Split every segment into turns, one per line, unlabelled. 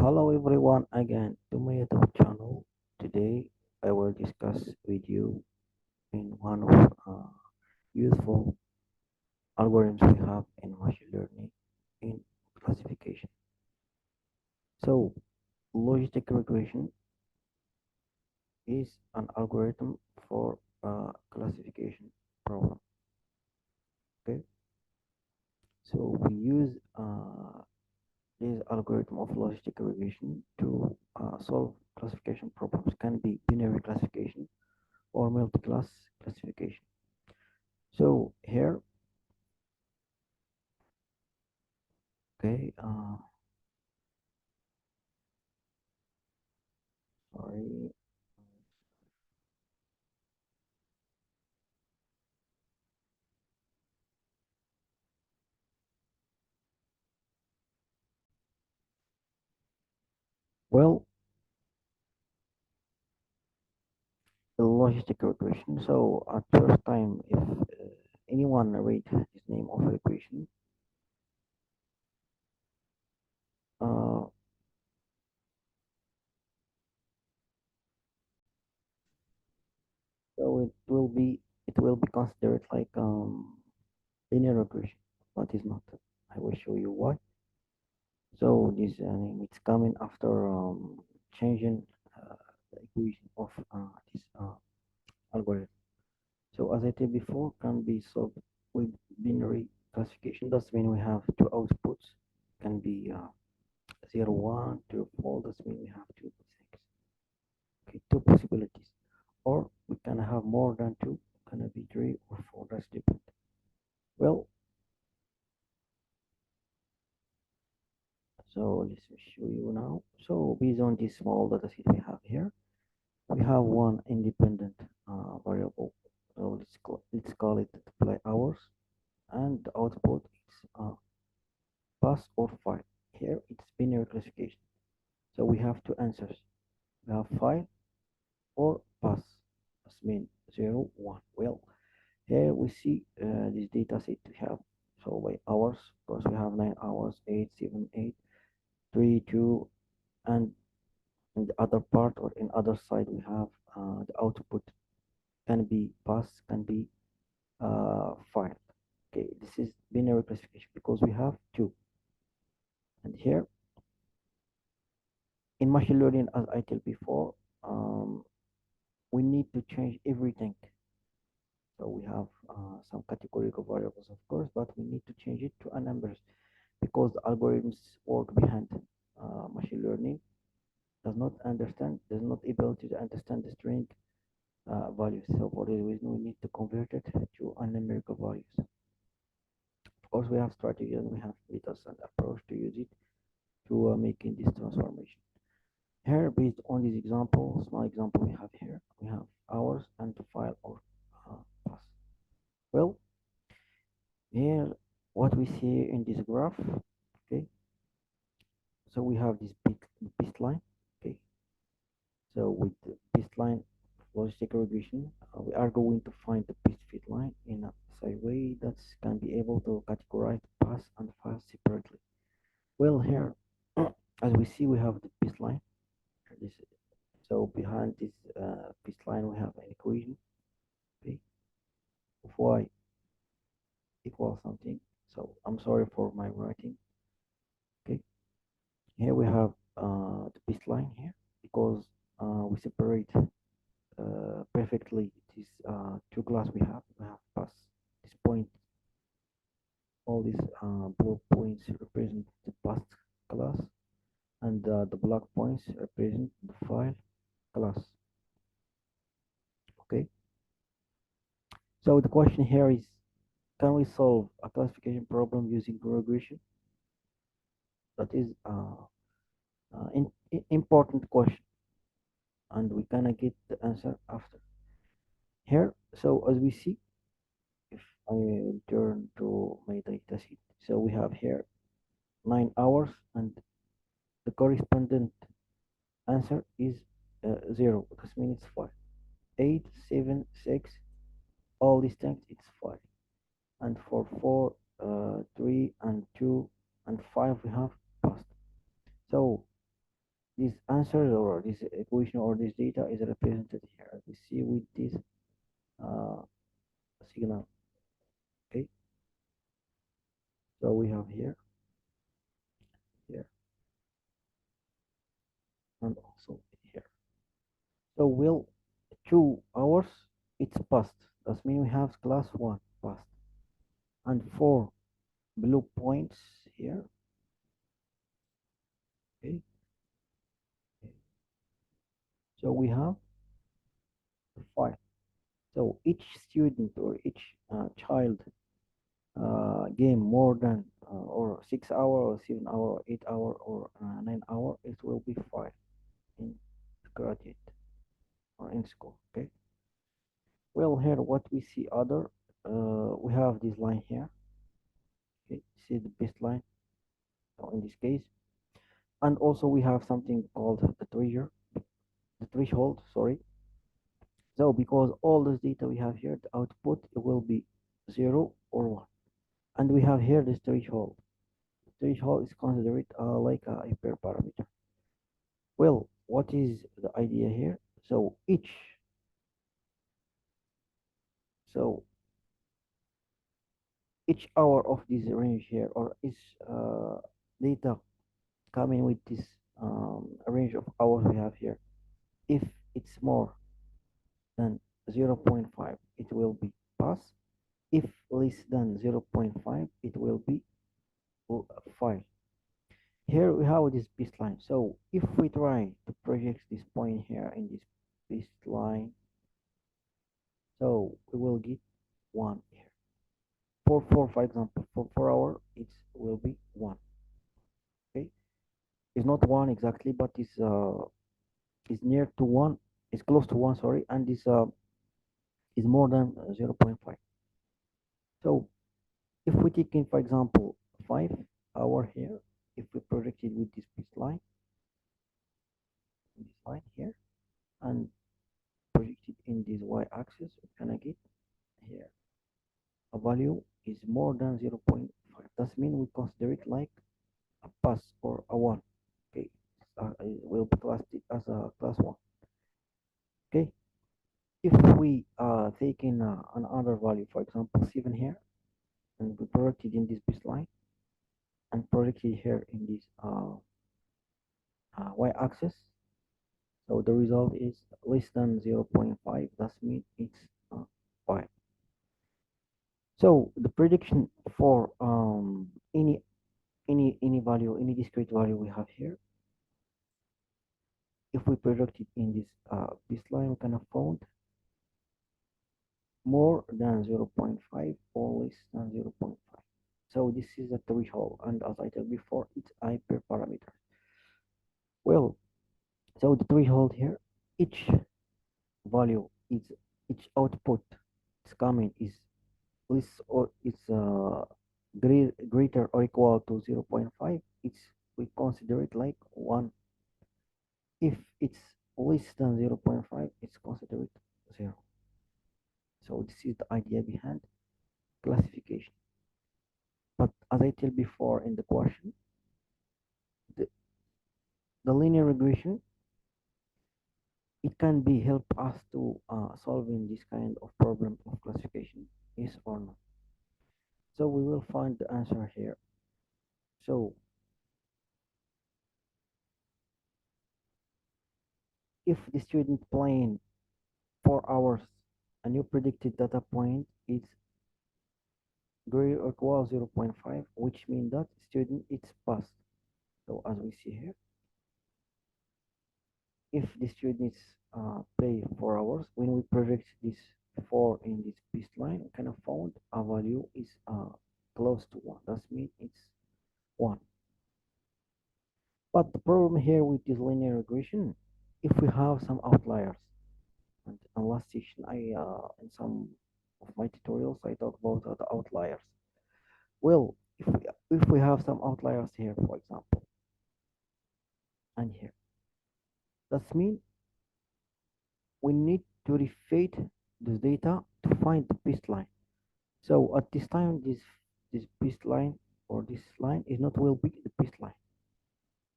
Hello everyone again to my YouTube channel. Today I will discuss with you in one of useful algorithms we have in machine learning in classification. So logistic regression is an algorithm for classification problem. Okay, so we use this algorithm of logistic regression to solve classification problems. Can be binary classification or multi-class classification. So here, okay, sorry. Well, the logistic regression. So at first time, if anyone read this name of regression, uh, so it will be considered like linear regression, but it's not. I will show you why. So this name it's coming after changing the equation of this algorithm. So as I said before, can be solved with binary classification. That's when we have two outputs. Can be 0, 1, 2, 4. That's when we have two things. Okay, two possibilities. Or we can have more than two. Can be three or four. That's different. Well, so let's show you now. So based on this small data set we have here, we have one independent variable. So let's call it play hours, and the output is pass or file. Here it's binary classification. So we have two answers. We have file or pass. That's mean 0, 1. Well, here we see this data set we have. So by hours, of course, we have 9 hours, 8, 7, 8, 3, 2, and in the other part or in other side we have the output can be pass, can be file. Okay, this is binary classification because we have two. And here in machine learning, as I told before, we need to change everything. So we have some categorical variables, of course, but we need to change it to a numbers because the algorithms work behind machine learning does not able to understand the string values. So for this reason, we need to convert it to a numerical values. Of course, we have strategy and we have methods and approach to use it to making this transformation. Here, based on this example, small example we have here, we have hours and the file or pass. Well, here what we see in this graph, okay, so we have this bit line, okay, so with the bit line logistic regression, we are going to find the bit fit line in a way that can be able to categorize pass and file separately. Well, here as we see we have the bit line. This, so behind this bit line we have an equation, okay, of y equals something. So I'm sorry for my writing. Okay, here we have the baseline here because we separate perfectly these two class we have. We have pass this point. All these blue points represent the past class, and the black points represent the file class. Okay. So the question here is, can we solve a classification problem using regression? That is important question, and we gonna get the answer after here. So as we see, if I turn to my data sheet, so we have here 9 hours, and the correspondent answer is 0. This means it's 5. 8, 7, 6, all these things it's 5. And for 4, 3, and 2, and 5 we have past. So this answer or this equation or this data is represented here, as we see with this uh, signal. Okay, so we have here, here, and also here. So will 2 hours it's passed. That means we have class 1 passed, and 4 blue points here. Okay, so we have 5. So each student or each child game more than or 6 hour or 7 hour or 8 hour or 9 hour, it will be 5 in graduate or in school. Okay, well, here what we see other, we have this line here. Okay, see the baseline, so in this case, and also we have something called the threshold, sorry. So because all this data we have here, the output it will be 0 or 1, and we have here this threshold. Threshold is considered like a hyperparameter. Well, what is the idea here? So so each hour of this range here, or each data coming with this range of hours we have here, if it's more than 0.5, it will be pass. If less than 0.5, it will be fail. Here we have this baseline. So if we try to project this point here in this baseline, so we will get 1 here. For example, for 4 hour, it will be 1. Okay, it's not 1 exactly, but it's near to 1. It's close to 1. Sorry, and is more than 0.5. So if we take in, for example, 5 hour here, if we project it with this baseline, this line here, and project it in this y-axis, we can get here a value is more than 0.5. That means we consider it like a pass or a 1. Okay, it will be classed as a class 1. Okay, if we take in another value, for example 7 here, and we project it in this baseline and project it here in this y-axis, so the result is less than 0.5. That means it's 5. So the prediction for any value, any discrete value we have here, if we project it in this line, we can have found more than 0.5 or less than 0.5. So this is a threshold, and as I told before, it's hyperparameter. Well, so the threshold here, each value is each output is coming is less or it's greater or equal to 0.5. It's we consider it like 1. If it's less than 0.5, it's considered 0. So this is the idea behind classification. But as I told before in the question, the, the linear regression, it can be help us to solving this kind of problem of classification, yes or no. So we will find the answer here. So if the student playing 4 hours and your predicted data point is greater or equal 0.5, which means that student is passed. So as we see here, if the students play 4 hours, when we project this 4 in this baseline, we kind of found a value is close to 1. That means it's 1. But the problem here with this linear regression, if we have some outliers, and in last session, I in some of my tutorials, I talk about the outliers. Well, if we have some outliers here, for example, and here, that means we need to refit this data to find the baseline. So at this time, this baseline or this line is not will be the baseline.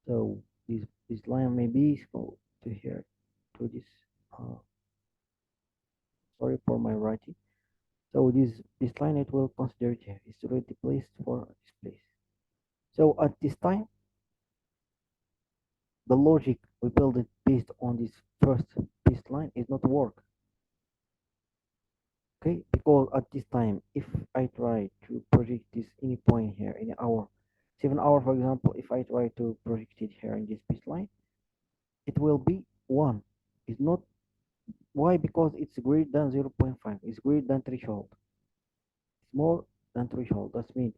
So this This line may be go to here to this. Uh, Sorry for my writing. So this line it will consider it here. It's already placed for this place. So at this time, the logic we build it based on this first baseline is not work. Okay, because at this time, if I try to project this any point here in our 7 hour, for example, if I try to project it here in this baseline, it will be one. It's not why because it's greater than 0.5. It's greater than threshold. It's more than threshold. That means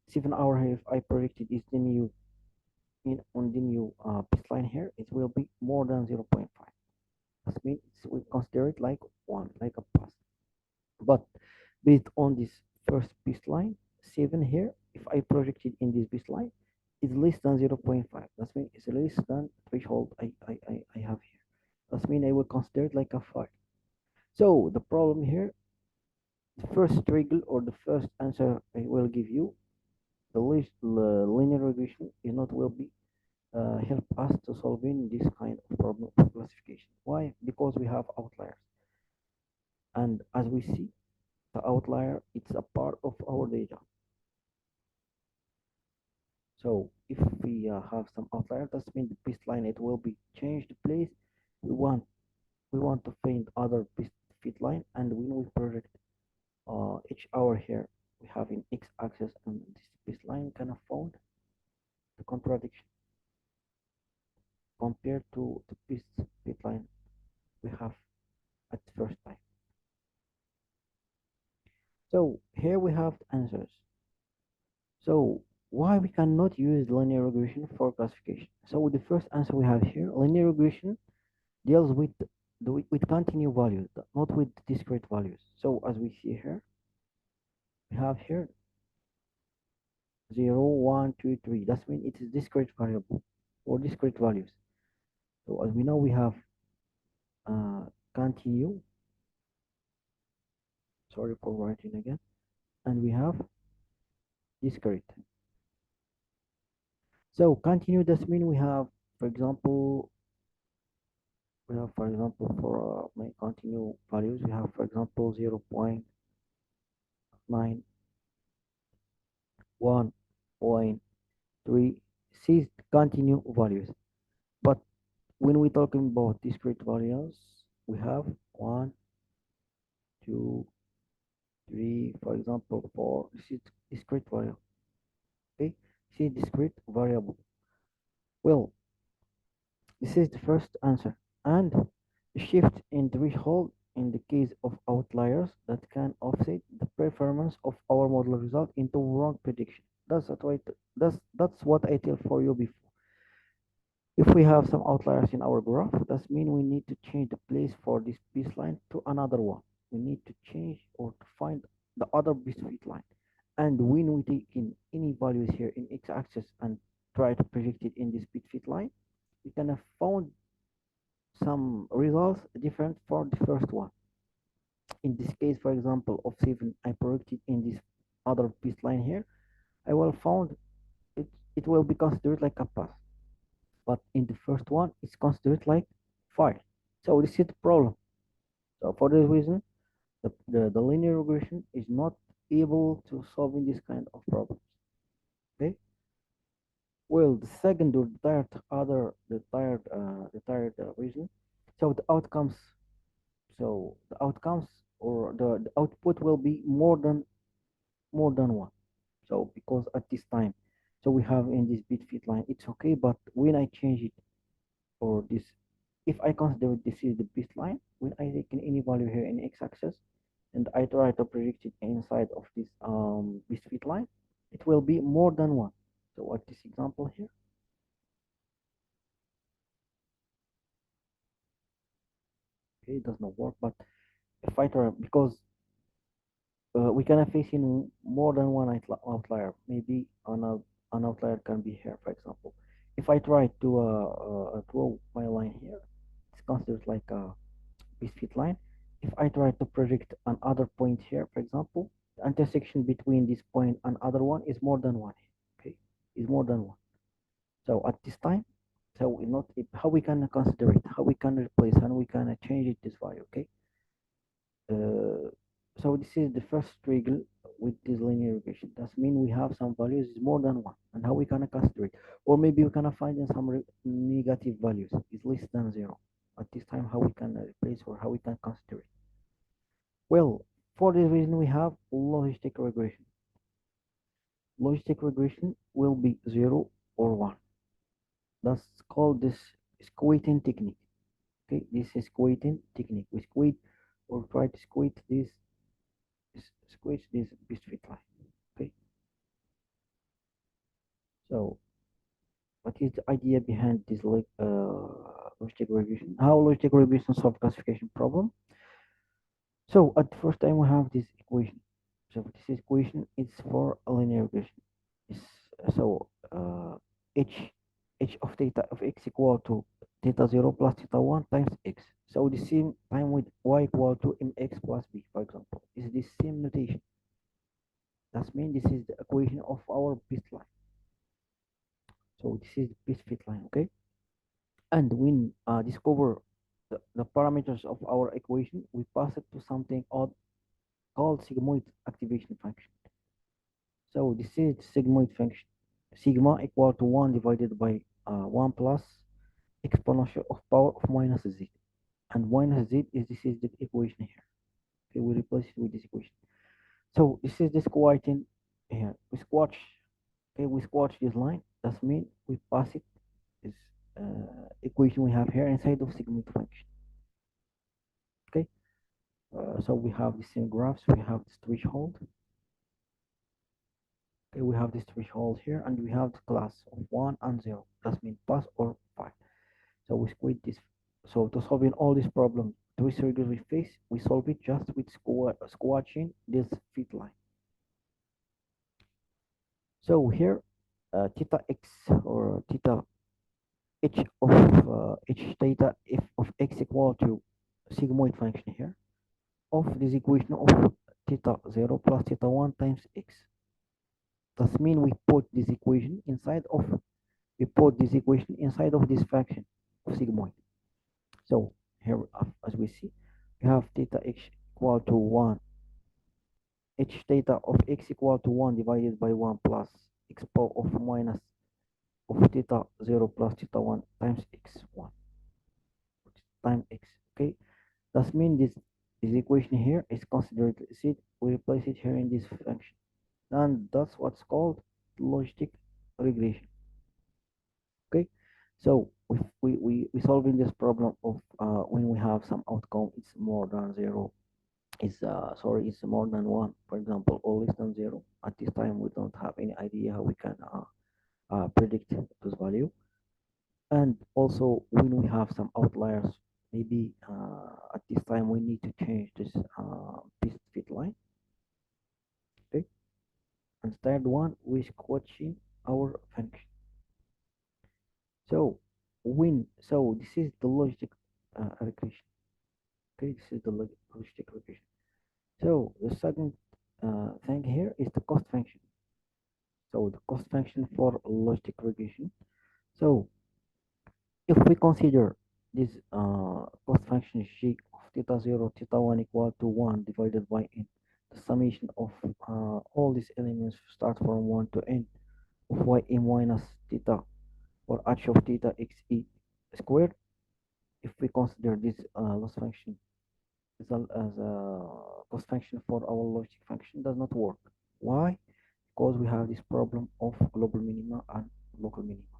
7 hour here. If I project it is the new in on the new baseline here, it will be more than 0.5. That means we consider it like one, like a pass. But based on this first baseline, 7 here, if I project it in this baseline, it's less than 0.5. That means it's less than threshold I have here. That means I will consider it like a 5. So the problem here, the first trigger or the first answer I will give you, the least linear regression is not will be help us to solving this kind of problem of classification. Why? Because we have outliers, and as we see, the outlier it's a part of our data. So if we have some outlier, that means the baseline it will be changed place. We want we want to find other fit line, and when we project each hour here, we have in x-axis and this baseline kind of found the contradiction compared to the fit line we have at the first time. So here we have the answers. So why we cannot use linear regression for classification? So the first answer we have here, linear regression deals with with continuous values, not with discrete values. So as we see here, we have here 0, 1, 2, 3. That means it is discrete variable or discrete values. So as we know, we have continue. Sorry for writing again, and we have discrete. So continue does mean we have, for example, we have for example for my continue values, we have for example 0.9, 1.3. These continue values. But when we're talking about discrete values, we have 1, 2, 3, for example 4. This is discrete value. Okay, this is discrete variable. Well, this is the first answer. And the shift in threshold in the case of outliers that can offset the performance of our model result into wrong prediction. That's what I tell for you before. If we have some outliers in our graph, that means we need to change the place for this baseline to another one. We need to change or to find the other fit line. And when we take in any values here in x-axis and try to project it in this fit line, we can have found some results different for the first one. In this case, for example, of 7, I projected in this other baseline here, I will found it will be considered like a pass. But in the first one, it's considered like 5. So this is the problem. So for this reason, the linear regression is not able to solving this kind of problems. Okay. Well, the second or the third reason. So the outcomes. So the outcomes or the output will be more than one. So because at this time, so we have in this bit fit line, it's okay. But when I change it or this, if I consider this is the bit line, when I take in any value here in x-axis and I try to predict it inside of this bit fit line, it will be more than one. So what this example here, okay, it does not work. But if I try, because we can face in more than one outlier. Maybe an outlier can be here, for example. If I try to draw my line here, it's considered like a biscuit line. If I try to project another point here, for example, the intersection between this point and other one is more than one. Okay, is more than one. So at this time, So we not how we can consider it, how we can replace, and we can change it this value. Okay. Uh, so this is the first trigger with this linear regression. That means we have some values is more than one, and how we can consider it, or maybe we can find in some negative values is less than zero. At this time, how we can replace or how we can consider it. Well, for this reason, we have logistic regression. Logistic regression will be 0 or 1. That's called this squeezing technique. Okay, this is squeezing technique. We squeeze or try to squeeze this biscuit line. Okay, so what is the idea behind this logistic regression? How logistic regression solve classification problem? So at the first time we have this equation. So this equation is for a linear regression. Is so h of theta of x equal to theta 0 plus theta 1 times x. So the same time with y equal to mx plus b, for example, is the same notation. That means this is the equation of our bit line. So this is the bit fit line, okay? And when discover the parameters of our equation, we pass it to something odd called sigmoid activation function. So this is the sigmoid function. Sigma equal to 1 divided by 1 plus exponential of power of minus z. And minus z is this is the equation here. Okay, we replace it with this equation. So this is the squatting here. We squash. Okay, we squash this line. That means we pass it this equation we have here inside of sigmoid function. Okay, so we have the same graphs. We have this threshold. Okay, we have this threshold here, and we have the class of 1 and 0. That means pass or 5. So we squeeze this. So to solving all these problems, three circles we face, we solve it just with squashing this fit line. So here, theta x or theta h of h theta f of x equal to sigmoid function here of this equation of theta 0 plus theta 1 times x. That means we put this equation inside of this function of sigmoid. So here, as we see, we have theta x equal to 1, h theta of x equal to 1 divided by 1 plus x power of minus of theta 0 plus theta 1 times x1 times x. Okay, that means this equation here is considered see we replace it here in this function, and that's what's called logistic regression. Okay, so if we solving this problem of when we have some outcome it's more than zero, is sorry, it's more than one, for example, or less than zero. At this time we don't have any idea how we can predict this value. And also when we have some outliers, maybe at this time we need to change this fit line. Okay, and third one we squashing our function. So this is the logistic regression. Okay, this is the logistic regression. So the second thing here is the cost function. So the cost function for logistic regression. So if we consider this cost function g of theta 0, theta 1 equal to 1 divided by n, the summation of all these elements start from 1 to n of y m minus theta or h of theta x e squared. If we consider this loss function as a cost function for our logistic function, does not work. Why? Because we have this problem of global minima and local minima.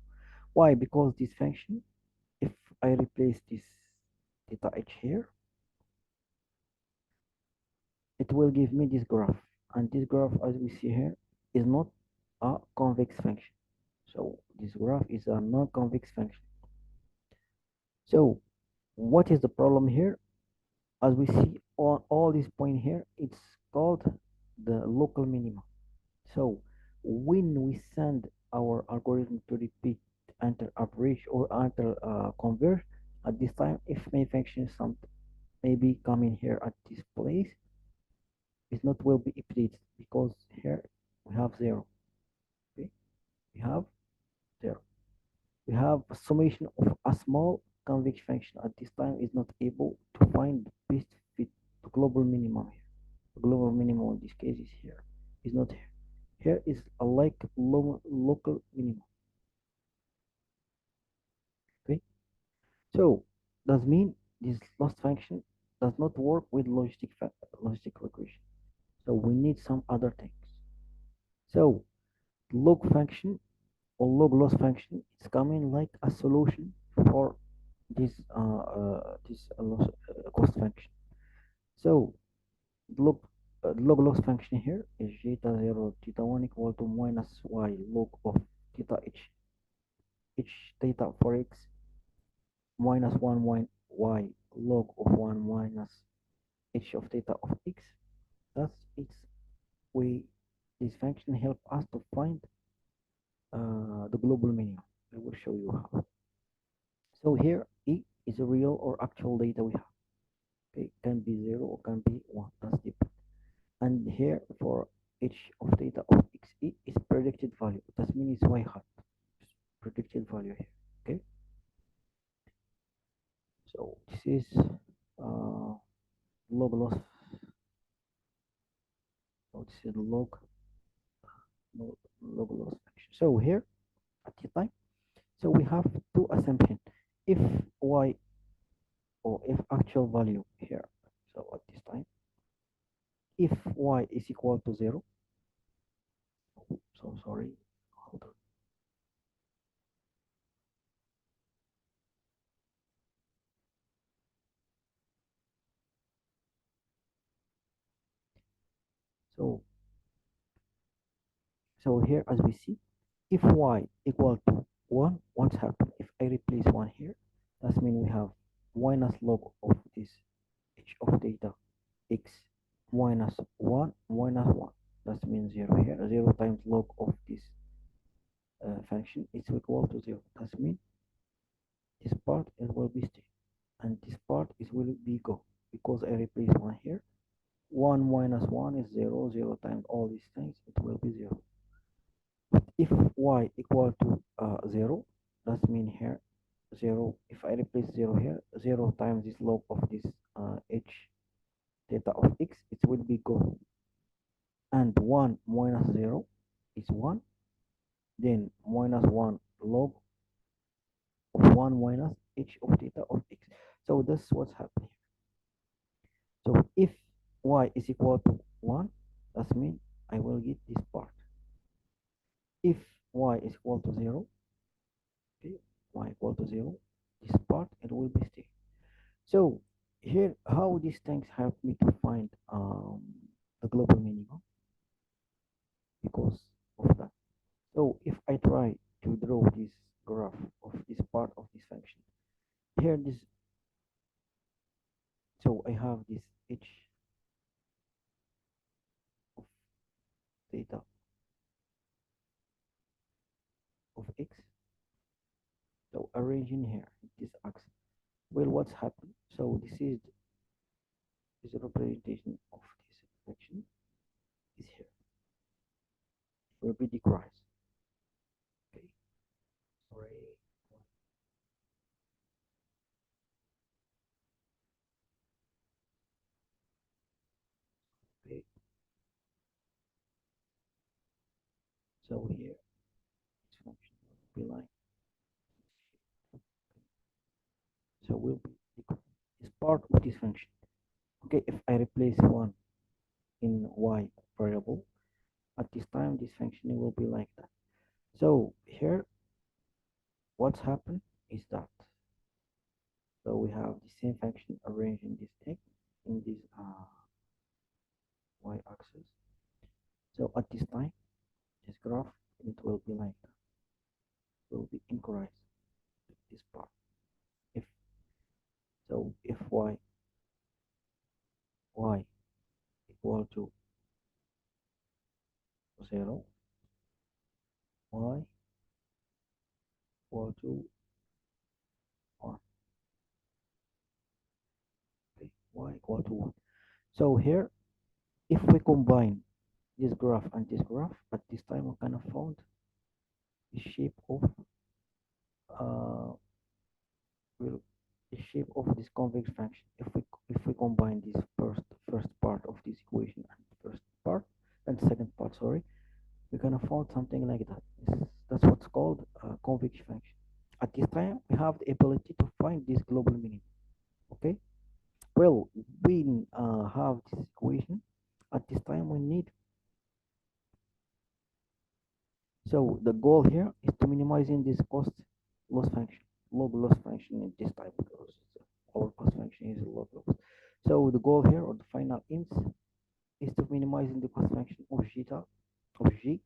Why? Because this function, if I replace this theta h here, it will give me this graph. And this graph, as we see here, is not a convex function. So this graph is a non-convex function. So what is the problem here? As we see on all these points here, it's called the local minima. So when we send our algorithm to repeat enter average or enter converge, at this time if main function is some maybe coming here at this place, it not will be updated because here we have 0. Okay, we have 0. We have a summation of a small convex function at this time is not able to find the best fit the global minimum here. The global minimum in this case is here, is not here. Here is a like local minimum. Okay, so does mean this loss function does not work with logistic regression. So we need some other things. So log function or log loss function is coming like a solution for this loss cost function. So log log loss function here is theta 0 theta 1 equal to minus y log of theta h theta for x minus 1 y log of 1 minus h of theta of x. Thus it's way this function help us to find the global minimum. I will show you how. So here E is a real or actual data we have. Okay, can be 0 or can be 1. That's different. And here for h of theta of x E is predicted value. That means it's y hat. Predicted value here. Okay. So this is log loss. So this is log loss function. So here at the time, so we have two assumptions. If y or if actual value here. So at this time, if y is equal to 0, so sorry, hold on. So here as we see, if y equal to 1, what's happen? If I replace 1 here, that means we have minus log of this h of theta x minus 1 minus 1. That means 0 here. 0 times log of this function is equal to 0. That means this part it will be stay and this part is will be go because I replace 1 here. 1 minus 1 is 0. 0 times all these things it will be 0. But if y equal to 0, that means here 0. If I replace 0 here, 0 times this log of this h theta of x, it will be go. And 1 minus 0 is 1. Then minus 1 log of 1 minus h of theta of x. So this is what's happening. So if y is equal to 1, that means I will get this part. If y is equal to 0, okay, y equal to 0, this part it will be stay. So here how these things help me to find the global minimum because of that. So if I try to draw this graph of this part of this function, here this, so I have this h of theta of x. So arranging here this axis. Well, what's happened? So this representation of this function is here. It will be decreased. Okay. Sorry. Okay. So here this function will be like so will be decreased. It's part of this function. Okay, if I replace one in y variable, at this time this function will be like that. So here what's happened is that so we have the same function arranged in this thing in this y axis. So at this time this graph it will be like that. Will be incorrect this part. If so if y equal to 0, y equal to 1. Okay, y equal to 1. So here if we combine this graph and this graph, at this time we kind of found the shape of uh, will the shape of this convex function. If we combine this first part of this equation and first part and second part, sorry, we're gonna find something like that. That's what's called a convex function. At this time, we have the ability to find this global minimum. Okay. Well, we have this equation. At this time, we need. So the goal here is to minimizing this cost loss function, log loss function in this time because our cost function is log loss. So the goal here or the final aims is to minimizing the cost function of theta of g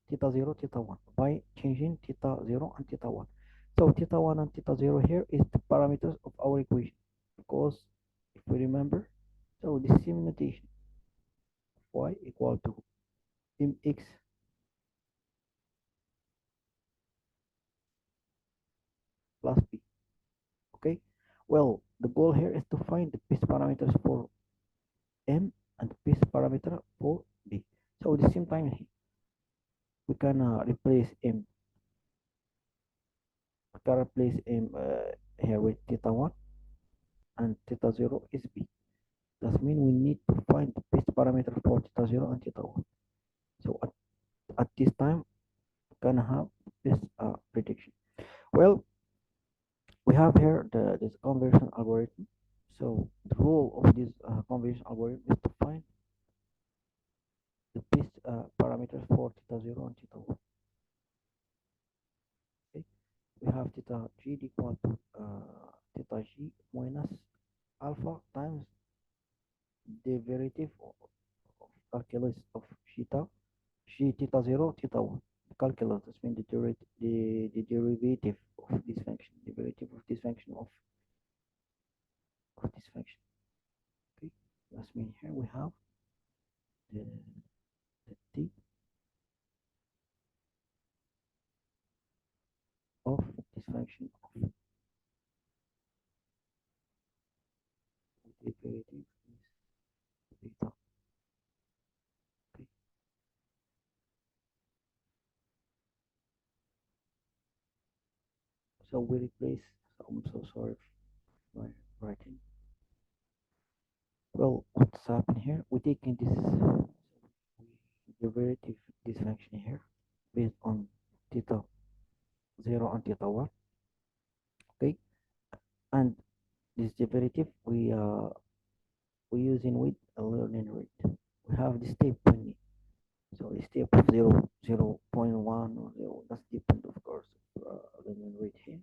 theta 0 theta 1 by changing theta 0 and theta 1. So theta 1 and theta 0 here is the parameters of our equation because if we remember, so the same notation y equal to mx plus b. Okay, well, the goal here is to find the best parameters for m and the best parameter for b. So at the same time, we can replace m. We can replace m here with theta 1 and theta 0 is b. That means we need to find the best parameter for theta 0 and theta 1. So at this time, we can have this prediction. Well, we have here this conversion algorithm. So the role of this conversion algorithm is to find the best parameters for theta 0 and theta 1. Okay, we have theta g equal to theta g minus alpha times derivative of calculus of theta g theta 0 theta 1. The calculus, that means the derivative of this function, derivative of this function of this function. Okay, that means here we have the, the t of this function of derivative is theta. Okay, so we replace. I'm so sorry for my writing. Well, what's happening here? We're taking this derivative this function here based on theta 0 and theta 1. Okay, and this derivative we using with a learning rate. We have the step 20. So a step of 0.1 or 0, that's depend of course learning rate here.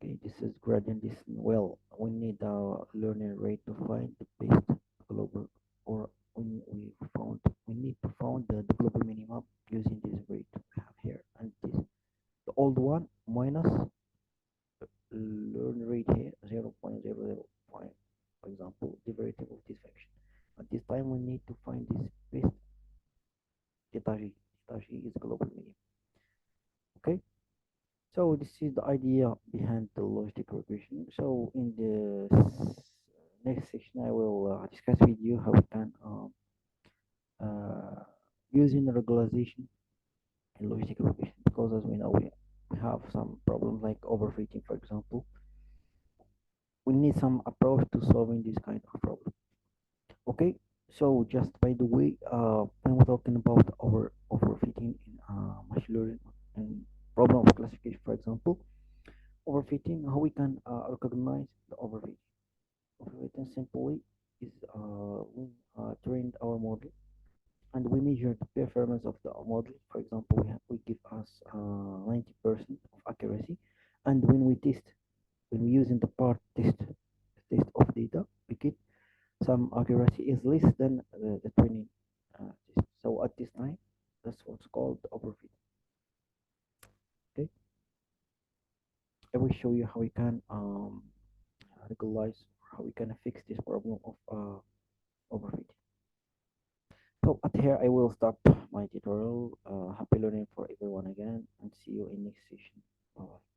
Okay, this is gradient descent. Well, we need our learning rate to find the best global, or we need to find the global minimum using this rate we have here, and this the old one minus learn rate here 0.005, for example, derivative of this function. At this time, we need to find this best theta g. Theta g is global minimum. Okay. So this is the idea behind the logistic regression. So in the next section, I will discuss with you how we can uh, using regularization in logistic regression. Because as we know, we have some problems like overfitting, for example. We need some approach to solving this kind of problem. Okay. So just by the way, when we're talking about overfitting in machine learning and problem of classification, for example. Overfitting, how we can recognize the overfit. Overfitting simply is we trained our model and we measure the performance of the model. For example, we give us 90% of accuracy, and when we using the part test of data, we get some accuracy is less than the training test. So at this time, that's what's called overfit. Okay, I will show you how we can regularize how we can fix this problem of overfitting. So at here I will stop my tutorial. Happy learning for everyone again and see you in next session. Bye.